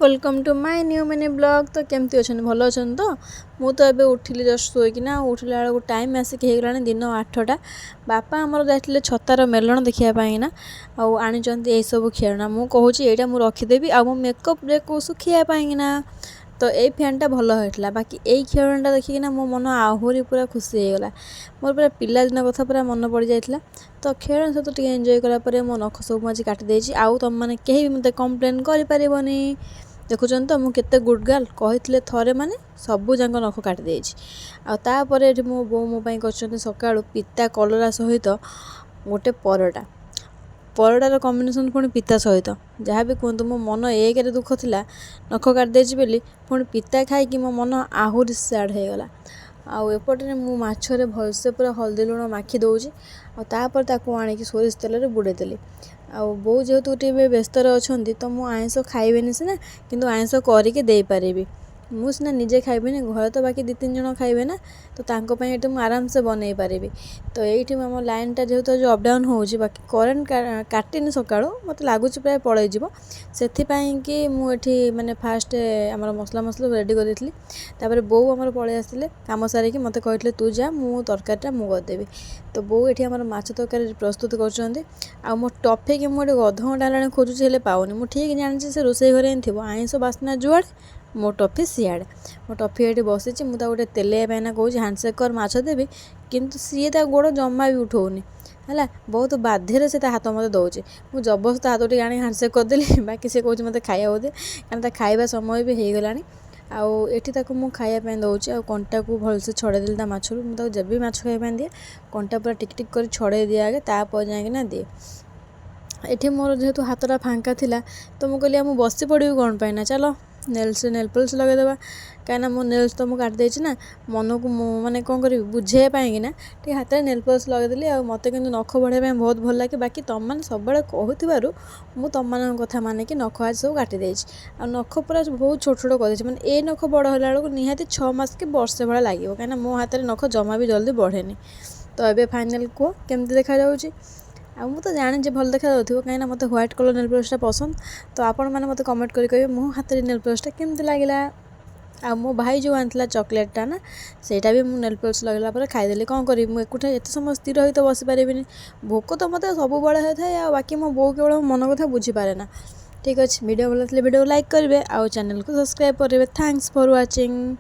Welcome to my new mini blog. तो केमती अच्छा भल अच्छा तो मुझे उठिली जस्ट शोकिना उठिला बेलू टाइम आसिक होगा दिन 8टा। बापा आमर जाते छतार मेलन देखापी ना आनी यही सब खेलना मुझे कहूँ यहाँ मुझे रखीदेवी आ मेकअप को सुखापी ना। तो यही फैनटा भल होता बाकी यही खेलनाटा देखिकिना मो मन आहरी पूरा खुशी होगला। मोर पूरा पिलादिन कथा पूरा मन पड़ जाता। तो खेल सहित टे एंजॉय करापर मो नख सब मुझे काटिदे आउ तुम मैंने कहीं भी मत कम्प्लेन करनी। देखुन तो मुझे केते गुड गर्ल कहते थरे माने सबू जाक नख काटिदे आपर ये मो बो मोपाई कर सका पिता कलरा सहित गोटे परटा परटार कम्बिनेसन पुणी पिता सहित जहाँ भी कहतु मो मन एक दुख था नख काटिदे बोली पुणी पिता खाई मो मन आहरी सैड होगला। आउपटे मु माछरे भलसे पूरा हल्दी लुण माखी दौची आपर ताकू आणिकी सोरिष तेल बुड़ेदेली। बो जेहेतु टे व्यस्तर अच्छा तो मुझे आइंस खाइबेनि सीना किंतु आइंस करके दे पारिबी मु सीना निजे खाइबेनि घर तो बाकी 2-3 जन खाइबे ना तो तांको ये मुझे आराम से बनई पारिबी। तो ये आम लाइन टा जेहेतु जो अपडाउन हो बाकी करेन्ट काटिनी सका मत लगुच प्राय पलैज से मुझे माने फास्ट आम मसला मसला रेडी कर बो आमर पलि आसते कम सारिकी मत कहते तू जा मु तरकारीटा मु करदेवी। तो बो ये आम माछ तरकारी प्रस्तुत कर मो टफे कि मुझे अध घंटा है खोजुची पाऊनी मु ठीक जानी से रोसे घरे थी आइंस बास्ना जुआड़े मो टफी सियाड़े मो टफी ये बसी मुझे गोटे तेलैया कौच हैंडसेक कर माछ देवी किंतु सी गोड़ जमा भी उठाऊनी है बहुत बाध्य से हाथ मत दौचे मुझे जबरदस्त हाथ टी आनी हैंडसेक करदेली बाकी से कौच मत खाया दे कारण खाଇବା समय भी हो गलानी। आठी मुझे खायापी दौचे कंटा को भलसे छड़ेदेली ता माछरू मुझे जब भी माछ खायापी दिए कंटा पूरा टिक टिक कर छड़े दिए आगे तापर जाइना दिए। ये मोर जेहेतु हाथटा फांका थिला तो मुझे कहली मुझे बसी पड़ी कौन पाइना चलो नेल्स नेल पॉलिश लगेदेवा कहीं मो नेल्स तो मुझे काटिदे ना मन को माने कौन करी बुझेपाई ना टे हाथ में नेल पॉलिश लगेदेली आ मत कि नख बढ़ाई बहुत भल लगे बाकी तुम मैंने सब कहूँ मुझे तुम कथा मानिकी नख आज सब काटिदे आ नख पूरा बहुत छोट छोट कर मैंने ये नख बड़ होला बेलू निहाती 6 मास कि वर्षे भाया लगे कहीं मो हाथ में नख जमा भी जल्दी बढ़ेनि। तो ये फाइनाल कह केमती देखा जाऊँगी तो जानी भल देखा कहीं मत व्हाइट कलर नेल पॉलिशटा पसंद। तो आपण मैंने मत कमेंट करेंगे मो हाथ में नेल पॉलिशटा केमती लगे। आ मो भाई जो आनी चॉकलेटा ना सेटा भी मुझे नेल पॉलिश लगला पर खाईदेली कौन करी एकुटा एत समय स्थिर हो तो बस पारे भोक तो मत सब बड़े होता है बाकी मो बो केवल मन कथा बुझीपारे ना। ठीक अच्छे वीडियो भल वीडियो लाइक करेंगे आउ चैनल को सब्सक्राइब करेंगे। Thanks for watching.